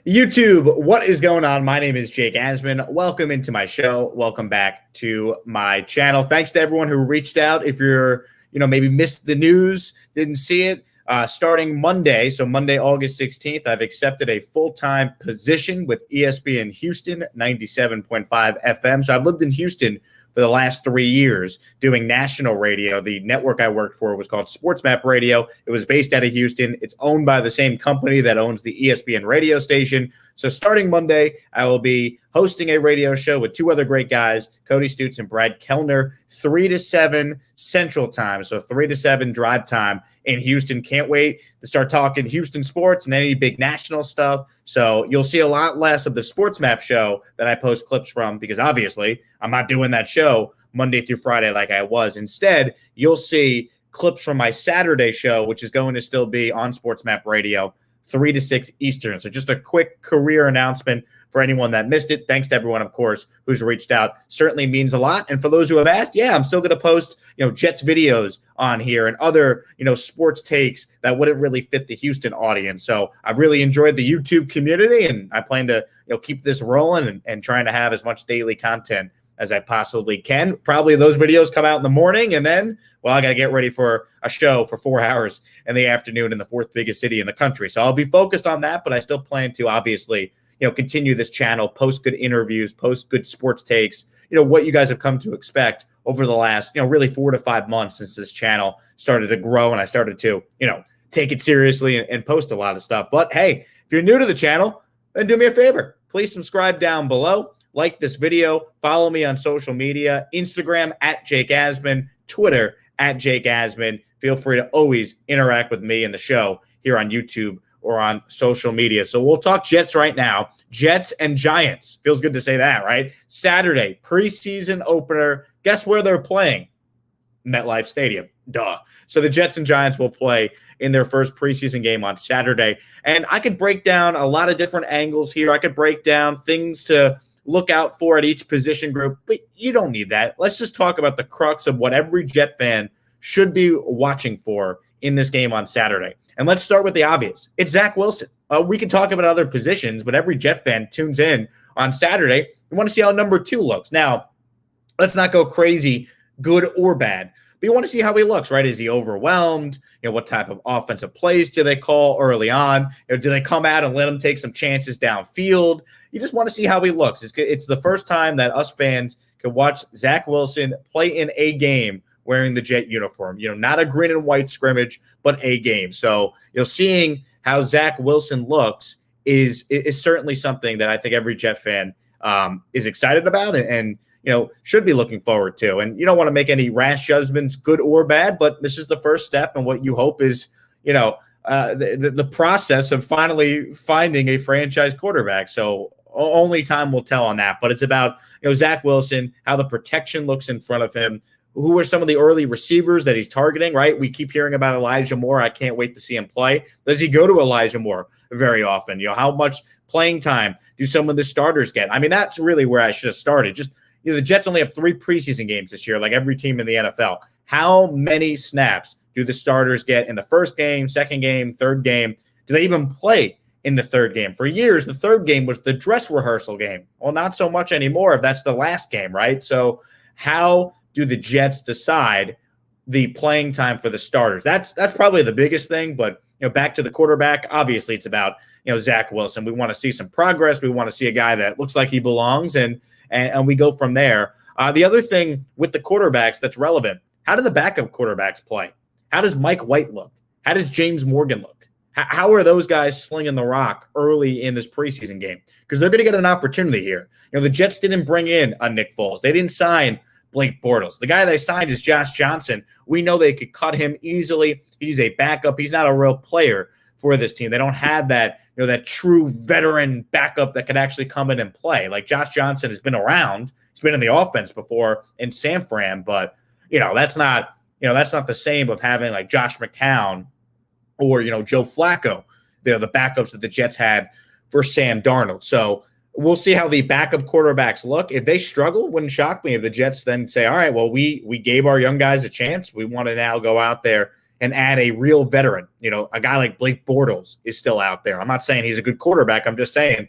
YouTube, what is going on? My name is Jake Asman. Welcome into my show. Welcome back to my channel. Thanks to everyone who reached out. If you're, maybe missed the news, didn't see it, starting Monday, so Monday, August 16th, I've accepted a full-time position with ESPN Houston, 97.5 FM. So I've lived in Houston for the last 3 years doing national radio. The network I worked for was called SportsMap Radio. It was based out of Houston. It's owned by the same company that owns the ESPN radio station. So starting Monday, I will be hosting a radio show with two other great guys, Cody Stutz and Brad Kellner, 3 to 7 Central Time. So 3 to 7 drive time in Houston. Can't wait to start talking Houston sports and any big national stuff. So you'll see a lot less of the Sports Map show that I post clips from because obviously I'm not doing that show Monday through Friday like I was. Instead, you'll see clips from my Saturday show, which is going to still be on Sports Map Radio, 3 to 6 Eastern. So just a quick career announcement for anyone that missed it. Thanks to everyone, of course, who's reached out. Certainly means a lot. And for those who have asked, yeah, I'm still going to post, Jets videos on here and other, sports takes that wouldn't really fit the Houston audience. So I've really enjoyed the YouTube community, and I plan to, keep this rolling and trying to have as much daily content as I possibly can. Probably those videos come out in the morning, and then, I got to get ready for a show for 4 hours in the afternoon in the fourth biggest city in the country. So I'll be focused on that, but I still plan to obviously, continue this channel, post good interviews, post good sports takes, what you guys have come to expect over the last, really 4 to 5 months since this channel started to grow and I started to, take it seriously and post a lot of stuff. But hey, if you're new to the channel, then do me a favor. Please subscribe down below. Like this video. Follow me on social media, Instagram at Jake Asman, Twitter at Jake Asman. Feel free to always interact with me and the show here on YouTube or on social media. So we'll talk Jets right now. Jets and Giants. Feels good to say that, right? Saturday, preseason opener. Guess where they're playing? MetLife Stadium. Duh. So the Jets and Giants will play in their first preseason game on Saturday. And I could break down a lot of different angles here. I could break down things to look out for at each position group, but you don't need that. Let's just talk about the crux of what every Jet fan should be watching for in this game on Saturday. And let's start with the obvious. It's Zack Wilson. We can talk about other positions, but every Jet fan tunes in on Saturday. We want to see how number 2 looks. Now, let's not go crazy, good or bad, but you want to see how he looks, right? Is he overwhelmed? What type of offensive plays do they call early on? Do they come out and let him take some chances downfield? You just want to see how he looks. It's the first time that us fans can watch Zack Wilson play in a game wearing the Jet uniform. Not a green and white scrimmage, but a game. So, seeing how Zack Wilson looks is certainly something that I think every Jet fan is excited about and should be looking forward to. And you don't want to make any rash judgments, good or bad, but this is the first step, and what you hope is, the process of finally finding a franchise quarterback. So only time will tell on that. But it's about Zack Wilson, how the protection looks in front of him, who are some of the early receivers that he's targeting, right? We keep hearing about Elijah Moore. I can't wait to see him play. Does he go to Elijah Moore very often? How much playing time do some of the starters get? I mean, that's really where I should have started. Just the Jets only have 3 preseason games this year, like every team in the NFL. How many snaps do the starters get in the first game, second game, third game? Do they even play in the third game? For years, the third game was the dress rehearsal game. Well, not so much anymore if that's the last game, right? So how do the Jets decide the playing time for the starters? That's probably the biggest thing. But back to the quarterback, obviously it's about Zack Wilson. We want to see some progress. We want to see a guy that looks like he belongs, and we go from there. The other thing with the quarterbacks that's relevant: how do the backup quarterbacks play? How does Mike White look? How does James Morgan look? How are those guys slinging the rock early in this preseason game? Because they're going to get an opportunity here. The Jets didn't bring in a Nick Foles. They didn't sign Blake Bortles. The guy they signed is Josh Johnson. We know they could cut him easily. He's a backup. He's not a real player for this team. They don't have that, that true veteran backup that could actually come in and play. Like Josh Johnson has been around. He's been in the offense before in San Fran, but that's not the same of having like Josh McCown or Joe Flacco. They're the backups that the Jets had for Sam Darnold. So we'll see how the backup quarterbacks look. If they struggle, wouldn't shock me if the Jets then say, all right, well, we gave our young guys a chance. We want to now go out there and add a real veteran. A guy like Blake Bortles is still out there. I'm not saying he's a good quarterback. I'm just saying,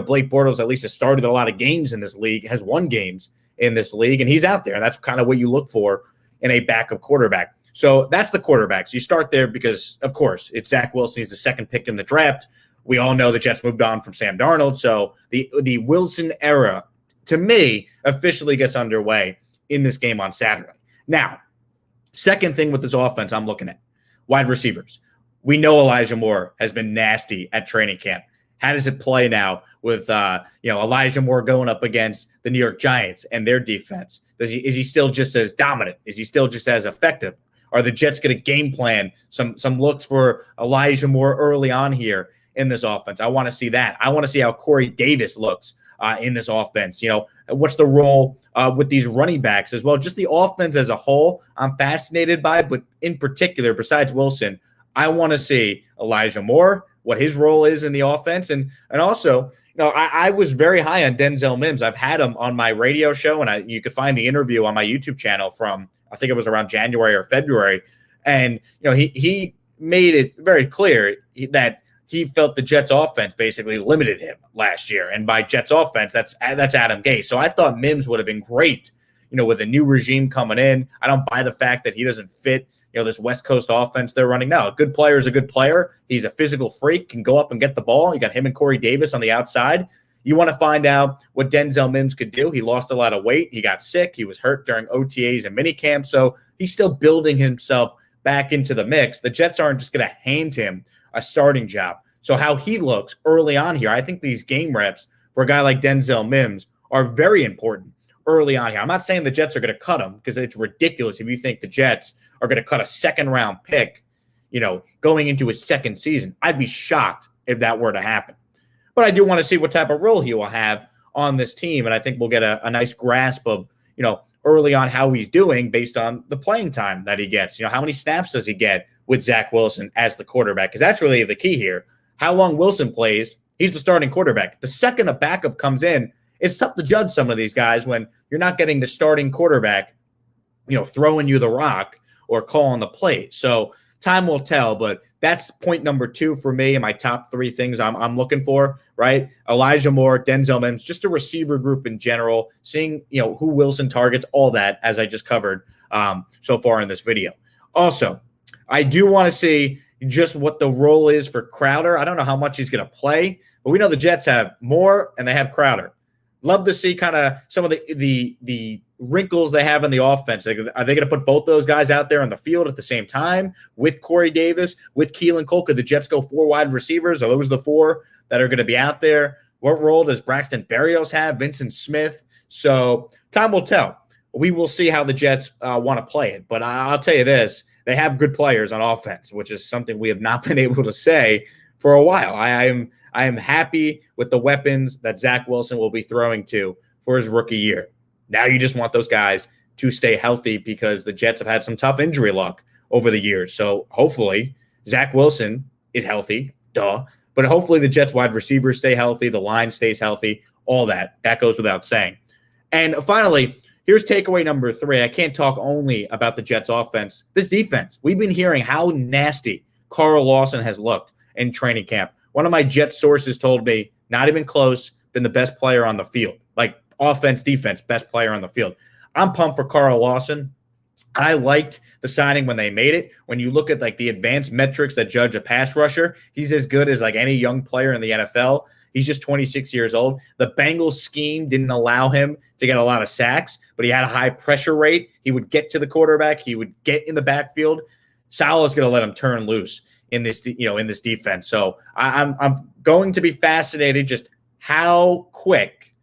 Blake Bortles at least has started a lot of games in this league, has won games in this league, and he's out there. And that's kind of what you look for in a backup quarterback. So that's the quarterbacks. You start there because, of course, it's Zack Wilson. He's the second pick in the draft. We all know the Jets moved on from Sam Darnold. So the Wilson era, to me, officially gets underway in this game on Saturday. Now, second thing with this offense I'm looking at, wide receivers. We know Elijah Moore has been nasty at training camp. How does it play now with Elijah Moore going up against the New York Giants and their defense? Is he still just as dominant? Is he still just as effective? Are the Jets going to game plan some looks for Elijah Moore early on here in this offense? I want to see that. I want to see how Corey Davis looks in this offense. What's the role with these running backs as well? Just the offense as a whole, I'm fascinated by, but in particular, besides Wilson, I want to see Elijah Moore, what his role is in the offense. And also, I was very high on Denzel Mims. I've had him on my radio show, and you could find the interview on my YouTube channel from, I think it was around January or February. And, he made it very clear that he felt the Jets offense basically limited him last year. And by Jets offense, that's Adam Gase. So I thought Mims would have been great, with a new regime coming in. I don't buy the fact that he doesn't fit, this West Coast offense they're running now. A good player is a good player. He's a physical freak, can go up and get the ball. You got him and Corey Davis on the outside. You want to find out what Denzel Mims could do. He lost a lot of weight. He got sick. He was hurt during OTAs and minicamp. So he's still building himself back into the mix. The Jets aren't just going to hand him a starting job. So how he looks early on here, I think these game reps for a guy like Denzel Mims are very important early on here. I'm not saying the Jets are going to cut him, because it's ridiculous if you think the Jets are going to cut a second-round pick, going into his second season. I'd be shocked if that were to happen. But I do want to see what type of role he will have on this team, and I think we'll get a nice grasp of, early on how he's doing based on the playing time that he gets. How many snaps does he get with Zack Wilson as the quarterback? Because that's really the key here. How long Wilson plays, he's the starting quarterback. The second a backup comes in, it's tough to judge some of these guys when you're not getting the starting quarterback, throwing you the rock or calling the play. So time will tell, but that's point number 2 for me and my top 3 things I'm looking for, right? Elijah Moore, Denzel Mims, just a receiver group in general, seeing, who Wilson targets, all that, as I just covered so far in this video. Also, I do want to see just what the role is for Crowder. I don't know how much he's going to play, but we know the Jets have Moore and they have Crowder. Love to see kind of some of the wrinkles they have in the offense. Are they going to put both those guys out there on the field at the same time with Corey Davis, with Keelan Cole? Could the Jets go 4 wide receivers? Are those the 4 that are going to be out there? What role does Braxton Berrios have? Vincent Smith? So time will tell. We will see how the Jets want to play it. But I'll tell you this, they have good players on offense, which is something we have not been able to say for a while. I am happy with the weapons that Zack Wilson will be throwing to for his rookie year. Now you just want those guys to stay healthy, because the Jets have had some tough injury luck over the years. So hopefully Zack Wilson is healthy, but hopefully the Jets wide receivers stay healthy, the line stays healthy, all that. That goes without saying. And finally, here's takeaway number 3. I can't talk only about the Jets offense. This defense, we've been hearing how nasty Carl Lawson has looked in training camp. One of my Jets sources told me, not even close, been the best player on the field. Like offense, defense, best player on the field. I'm pumped for Carl Lawson. I liked the signing when they made it. When you look at like the advanced metrics that judge a pass rusher, he's as good as like any young player in the NFL. He's just 26 years old. The Bengals scheme didn't allow him to get a lot of sacks, but he had a high pressure rate. He would get to the quarterback. He would get in the backfield. Salah's going to let him turn loose in this defense. So I'm going to be fascinated just how quick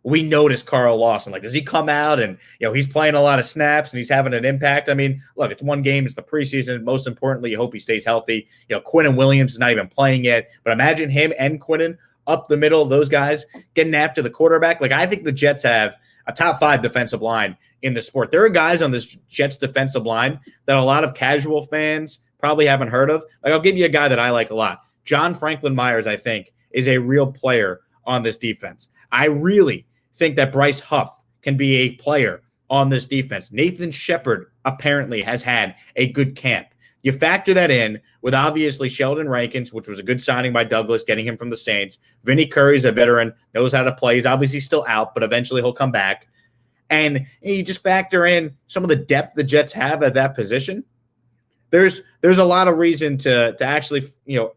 we notice Carl Lawson. Like, does he come out and, he's playing a lot of snaps and he's having an impact? I mean, look, it's one game. It's the preseason. Most importantly, you hope he stays healthy. Quinnen Williams is not even playing yet, but imagine him and Quinnen up the middle, those guys getting after the quarterback. Like, I think the Jets have a top 5 defensive line in the sport. There are guys on this Jets defensive line that a lot of casual fans probably haven't heard of. Like, I'll give you a guy that I like a lot. John Franklin Myers, I think, is a real player on this defense. I really think that Bryce Huff can be a player on this defense. Nathan Shepard apparently has had a good camp. You factor that in with obviously Sheldon Rankins, which was a good signing by Douglas, getting him from the Saints. Vinny Curry's a veteran, knows how to play. He's obviously still out, but eventually he'll come back. And you just factor in some of the depth the Jets have at that position. There's a lot of reason to actually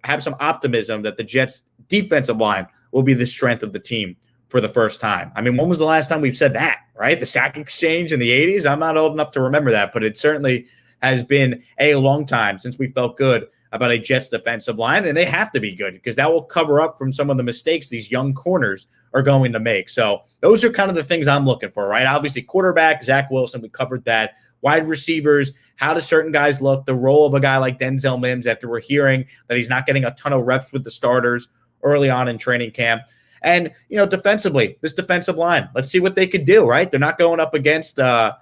have some optimism that the Jets defensive line will be the strength of the team for the first time. I mean, when was the last time we've said that, right? The sack exchange in the 80s? I'm not old enough to remember that, but it certainly has been a long time since we felt good about a Jets defensive line, and they have to be good because that will cover up from some of the mistakes these young corners are going to make. So those are kind of the things I'm looking for, right? Obviously, quarterback, Zack Wilson, we covered that. Wide receivers, how do certain guys look? The role of a guy like Denzel Mims after we're hearing that he's not getting a ton of reps with the starters early on in training camp. And, defensively, this defensive line, let's see what they could do, right? They're not going up against, the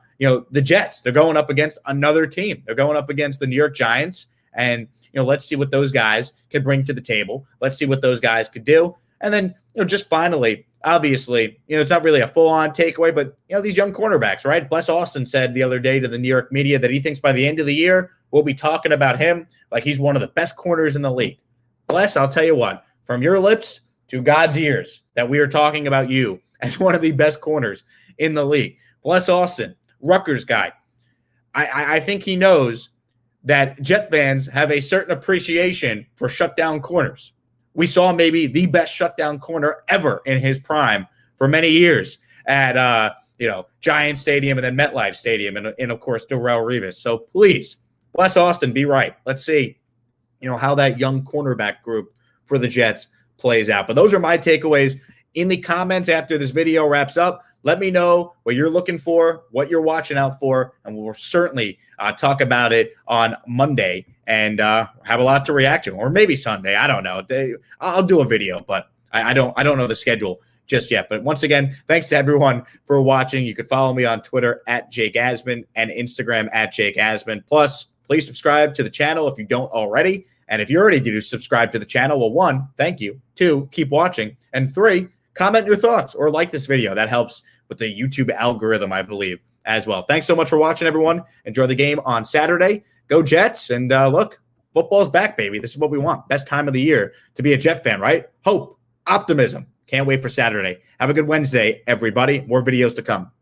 Jets. They're going up against another team. They're going up against the New York Giants. And, let's see what those guys could bring to the table. Let's see what those guys could do. And then, just finally, obviously, it's not really a full-on takeaway, but, these young cornerbacks, right? Bless Austin said the other day to the New York media that he thinks by the end of the year, we'll be talking about him like he's one of the best corners in the league. Bless, I'll tell you what, from your lips to God's ears, that we are talking about you as one of the best corners in the league. Bless Austin, Rutgers guy. I think he knows that Jet fans have a certain appreciation for shutdown corners. We saw maybe the best shutdown corner ever in his prime for many years at Giant Stadium and then MetLife Stadium and of course Darrelle Revis. So please, bless Austin, be right. Let's see, how that young cornerback group for the Jets plays out. But those are my takeaways. In the comments after this video wraps up, let me know what you're looking for, what you're watching out for, and we'll certainly talk about it on Monday and have a lot to react to, or maybe Sunday. I don't know. I'll do a video, but I don't know the schedule just yet. But once again, thanks to everyone for watching. You can follow me on Twitter at Jake Asman and Instagram at Jake Asman. Plus, please subscribe to the channel if you don't already. And if you already do subscribe to the channel, well, 1, thank you. 2, keep watching. And 3, comment your thoughts or like this video. That helps with the YouTube algorithm, I believe, as well. Thanks so much for watching, everyone. Enjoy the game on Saturday. Go Jets. And look, football's back, baby. This is what we want. Best time of the year to be a Jet fan, right? Hope, optimism. Can't wait for Saturday. Have a good Wednesday, everybody. More videos to come.